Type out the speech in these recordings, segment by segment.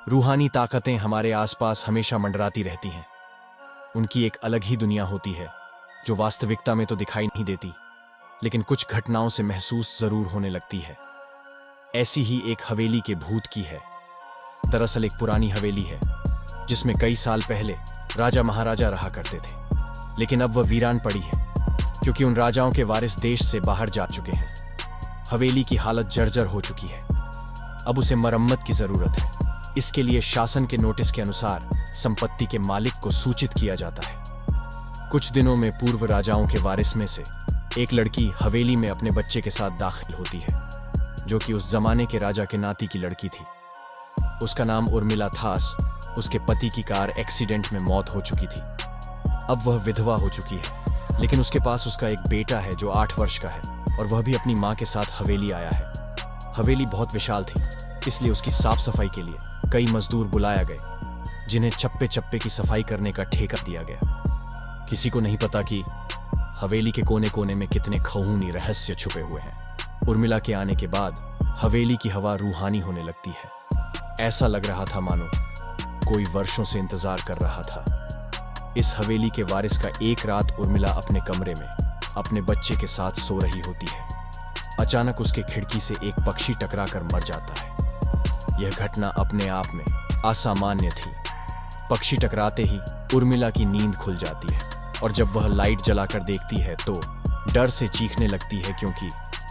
रूहानी ताकतें हमारे आसपास हमेशा मंडराती रहती हैं। उनकी एक अलग ही दुनिया होती है जो वास्तविकता में तो दिखाई नहीं देती, लेकिन कुछ घटनाओं से महसूस जरूर होने लगती है। ऐसी ही एक हवेली के भूत की है। दरअसल एक पुरानी हवेली है जिसमें कई साल पहले राजा महाराजा रहा करते थे, लेकिन अब वह वीरान पड़ी है क्योंकि उन राजाओं के वारिस देश से बाहर जा चुके हैं। हवेली की हालत जर्जर हो चुकी है। अब उसे मरम्मत की जरूरत है। इसके लिए शासन के नोटिस के अनुसार संपत्ति के मालिक को सूचित किया जाता है। कुछ दिनों में पूर्व राजाओं के वारिस में से एक लड़की हवेली में अपने बच्चे के साथ दाखिल होती है, जो कि उस जमाने के राजा के नाती की लड़की थी। उसका नाम उर्मिला था। उसके पति की कार एक्सीडेंट में मौत हो चुकी थी। अब वह विधवा हो चुकी है, लेकिन उसके पास उसका एक बेटा है जो 8 वर्ष का है और वह भी अपनी माँ के साथ हवेली आया है। हवेली बहुत विशाल थी, इसलिए उसकी साफ सफाई के लिए कई मजदूर बुलाया गए, जिन्हें चप्पे चप्पे की सफाई करने का ठेका दिया गया। किसी को नहीं पता कि हवेली के कोने कोने में कितने खूनी रहस्य छुपे हुए हैं। उर्मिला के आने के बाद हवेली की हवा रूहानी होने लगती है। ऐसा लग रहा था मानो कोई वर्षों से इंतजार कर रहा था। इस हवेली के वारिस का एक रात उर्मिला अपने कमरे में अपने बच्चे के साथ सो रही होती है। अचानक उसके खिड़की से एक पक्षी टकराकर मर जाता है। यह घटना अपने आप में असामान्य थी। पक्षी टकराते ही उर्मिला की नींद खुल जाती है और जब वह लाइट जलाकर देखती है तो डर से चीखने लगती है, क्योंकि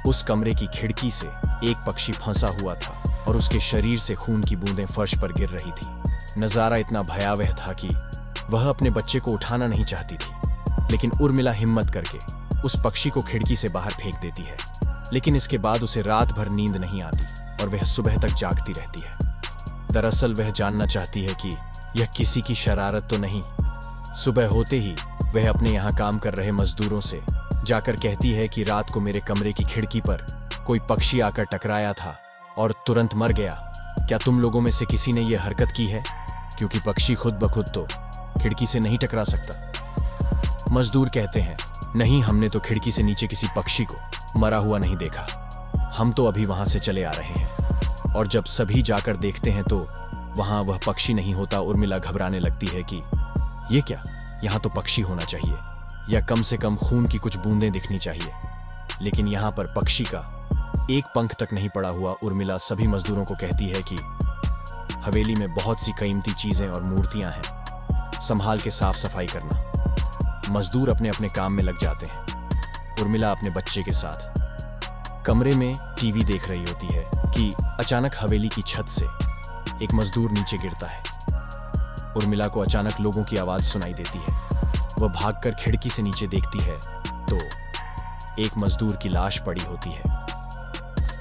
उस कमरे की खिड़की से एक पक्षी फंसा हुआ था और उसके शरीर से खून की बूंदें फर्श पर गिर रही थी। नजारा इतना भयावह था कि वह अपने बच्चे को उठाना नहीं चाहती थी, लेकिन उर्मिला हिम्मत करके उस पक्षी को खिड़की से बाहर फेंक देती है। लेकिन इसके बाद उसे रात भर नींद नहीं आती और वह सुबह तक जागती रहती है। दरअसल वह जानना चाहती है कि यह किसी की शरारत तो नहीं। सुबह होते ही वह अपने यहाँ काम कर रहे मजदूरों से जाकर कहती है कि रात को मेरे कमरे की खिड़की पर कोई पक्षी आकर टकराया था और तुरंत मर गया। क्या तुम लोगों में से किसी ने यह हरकत की है? क्योंकि पक्षी खुद ब खुद तो खिड़की से नहीं टकरा सकता। मजदूर कहते हैं, नहीं, हमने तो खिड़की से नीचे किसी पक्षी को मरा हुआ नहीं देखा। हम तो अभी वहां से चले आ रहे हैं। और जब सभी जाकर देखते हैं तो वहां वह पक्षी नहीं होता। उर्मिला घबराने लगती है कि ये क्या, यहाँ तो पक्षी होना चाहिए या कम से कम खून की कुछ बूंदें दिखनी चाहिए, लेकिन यहाँ पर पक्षी का एक पंख तक नहीं पड़ा हुआ। उर्मिला सभी मजदूरों को कहती है कि हवेली में बहुत सी कीमती चीजें और मूर्तियां हैं, संभाल के साफ सफाई करना। मजदूर अपने अपने काम में लग जाते हैं। उर्मिला अपने बच्चे के साथ कमरे में टीवी देख रही होती है कि अचानक हवेली की छत से एक मजदूर नीचे गिरता है। उर्मिला को अचानक लोगों की आवाज सुनाई देती है। वह भागकर खिड़की से नीचे देखती है तो एक मजदूर की लाश पड़ी होती है।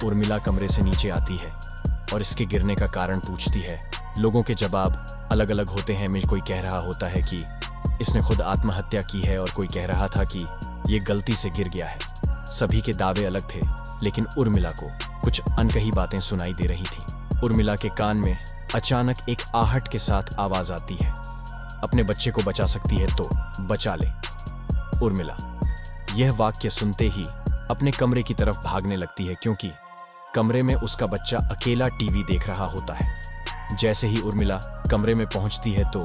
उर्मिला कमरे से नीचे आती है और इसके गिरने का कारण पूछती है। लोगों के जवाब अलग अलग होते हैं। में कोई कह रहा होता है कि इसने खुद आत्महत्या की है और कोई कह रहा था कि यह गलती से गिर गया है। सभी के दावे अलग थे, लेकिन उर्मिला को कुछ अनकही बातें सुनाई दे रही थी। उर्मिला के कान में अचानक एक आहट के साथ आवाज आती है, अपने बच्चे को बचा सकती है तो बचा ले। उर्मिला यह वाक्य सुनते ही अपने कमरे की तरफ भागने लगती है, क्योंकि कमरे में उसका बच्चा अकेला टीवी देख रहा होता है। जैसे ही उर्मिला कमरे में पहुंचती है तो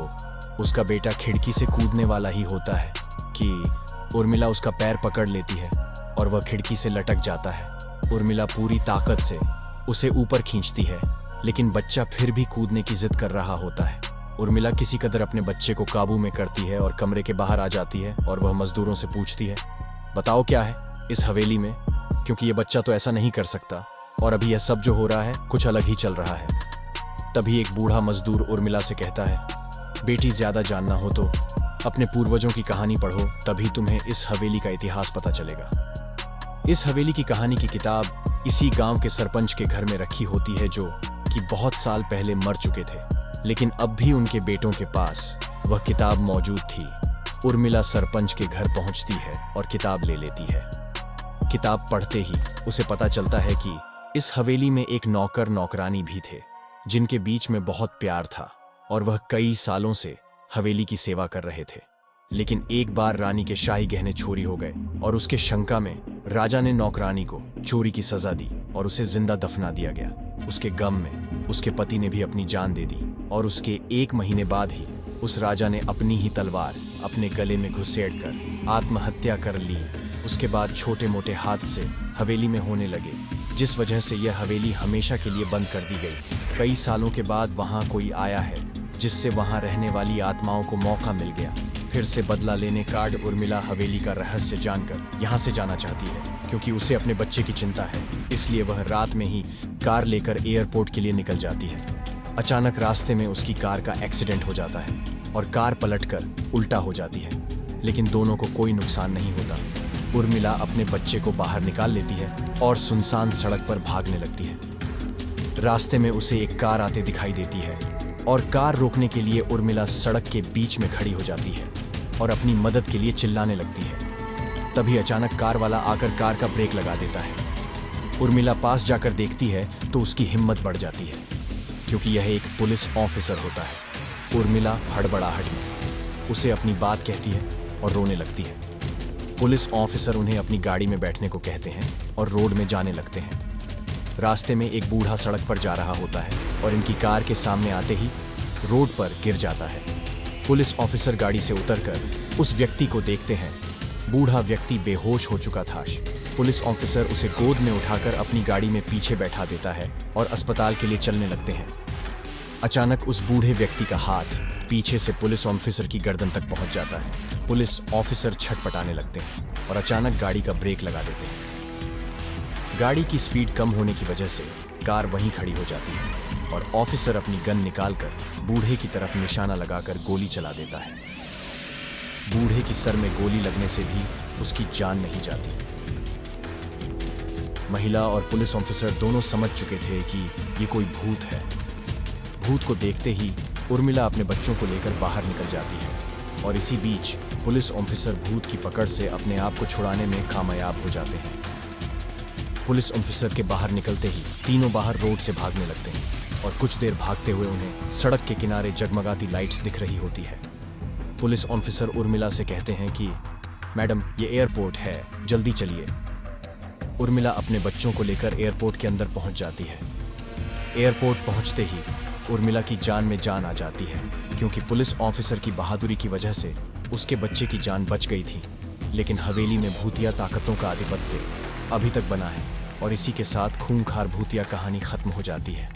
उसका बेटा खिड़की से कूदने वाला ही होता है कि उर्मिला उसका पैर पकड़ लेती है और वह खिड़की से लटक जाता है। उर्मिला पूरी ताकत से उसे ऊपर खींचती है, लेकिन बच्चा फिर भी कूदने की जिद कर रहा होता है। उर्मिला किसी कदर अपने बच्चे को काबू में करती है और कमरे के बाहर आ जाती है और वह मजदूरों से पूछती है, बताओ क्या है इस हवेली में, क्योंकि ये बच्चा तो ऐसा नहीं कर सकता और अभी यह सब जो हो रहा है कुछ अलग ही चल रहा है। तभी एक बूढ़ा मजदूर उर्मिला से कहता है, बेटी, ज्यादा जानना हो तो अपने पूर्वजों की कहानी पढ़ो, तभी तुम्हें इस हवेली का इतिहास पता चलेगा। इस हवेली की कहानी की किताब इसी गांव के सरपंच के घर में रखी होती है, जो कि बहुत साल पहले मर चुके थे, लेकिन अब भी उनके बेटों के पास वह किताब मौजूद थी। उर्मिला सरपंच के घर पहुंचती है और किताब ले लेती है। किताब पढ़ते ही उसे पता चलता है कि इस हवेली में एक नौकर नौकरानी भी थे, जिनके बीच में बहुत प्यार था और वह कई सालों से हवेली की सेवा कर रहे थे। लेकिन एक बार रानी के शाही गहने चोरी हो गए और उसके शंका में राजा ने नौकरानी को चोरी की सजा दी और उसे जिंदा दफना दिया गया। उसके गम में उसके पति ने भी अपनी जान दे दी और उसके 1 महीने बाद ही उस राजा ने अपनी ही तलवार अपने गले में घुसेड़कर आत्महत्या कर ली। उसके बाद छोटे मोटे हादसे हवेली में होने लगे, जिस वजह से यह हवेली हमेशा के लिए बंद कर दी गई। कई सालों के बाद वहां कोई आया है, जिससे वहां रहने वाली आत्माओं को मौका मिल गया फिर से बदला लेने। कार्ड उर्मिला हवेली का रहस्य जानकर यहाँ से जाना चाहती है, क्योंकि उसे अपने बच्चे की चिंता है। इसलिए वह रात में ही कार लेकर एयरपोर्ट के लिए निकल जाती है। अचानक रास्ते में उसकी कार का एक्सीडेंट हो जाता है और कार पलटकर उल्टा हो जाती है, लेकिन दोनों को कोई नुकसान नहीं होता। उर्मिला अपने बच्चे को बाहर निकाल लेती है और सुनसान सड़क पर भागने लगती है। रास्ते में उसे एक कार आते दिखाई देती है और कार रोकने के लिए उर्मिला सड़क के बीच में खड़ी हो जाती है और अपनी मदद के लिए चिल्लाने लगती है। तभी अचानक कार वाला आकर कार का ब्रेक लगा देता है। उर्मिला पास जाकर देखती है तो उसकी हिम्मत बढ़ जाती है, क्योंकि यह एक पुलिस ऑफिसर होता है। उर्मिला हड़बड़ाहट में उसे अपनी बात कहती है और रोने लगती है। पुलिस ऑफिसर उन्हें अपनी गाड़ी में बैठने को कहते हैं और रोड में जाने लगते हैं। रास्ते में एक बूढ़ा सड़क पर जा रहा होता है और इनकी कार के सामने आते ही रोड पर गिर जाता है। पुलिस ऑफिसर गाड़ी से उतरकर उस व्यक्ति को देखते हैं। बूढ़ा व्यक्ति बेहोश हो चुका था। पुलिस ऑफिसर उसे गोद में उठाकर अपनी गाड़ी में पीछे बैठा देता है और अस्पताल के लिए चलने लगते हैं। अचानक उस बूढ़े व्यक्ति का हाथ पीछे से पुलिस ऑफिसर की गर्दन तक पहुंच जाता है। पुलिस ऑफिसर छटपटाने लगते हैं और अचानक गाड़ी का ब्रेक लगा देते हैं। गाड़ी की स्पीड कम होने की वजह से कार वहीं खड़ी हो जाती है और ऑफिसर अपनी गन निकालकर बूढ़े की तरफ निशाना लगाकर गोली चला देता है। बूढ़े की सर में गोली लगने से भी उसकी जान नहीं जाती। महिला और पुलिस ऑफिसर दोनों समझ चुके थे कि ये कोई भूत है। भूत को देखते ही उर्मिला अपने बच्चों को लेकर बाहर निकल जाती है और इसी बीच पुलिस ऑफिसर भूत की पकड़ से अपने आप को छुड़ाने में कामयाब हो जाते हैं। पुलिस ऑफिसर के बाहर निकलते ही तीनों बाहर रोड से भागने लगते हैं और कुछ देर भागते हुए उन्हें सड़क के किनारे जगमगाती लाइट्स दिख रही होती है। पुलिस ऑफिसर उर्मिला से कहते हैं कि मैडम, ये एयरपोर्ट है, जल्दी चलिए। उर्मिला अपने बच्चों को लेकर एयरपोर्ट के अंदर पहुंच जाती है। एयरपोर्ट पहुंचते ही उर्मिला की जान में जान आ जाती है, क्योंकि पुलिस ऑफिसर की बहादुरी की वजह से उसके बच्चे की जान बच गई थी। लेकिन हवेली में भूतिया ताकतों का आधिपत्य अभी तक बना है और इसी के साथ खूंखार भूतिया कहानी खत्म हो जाती है।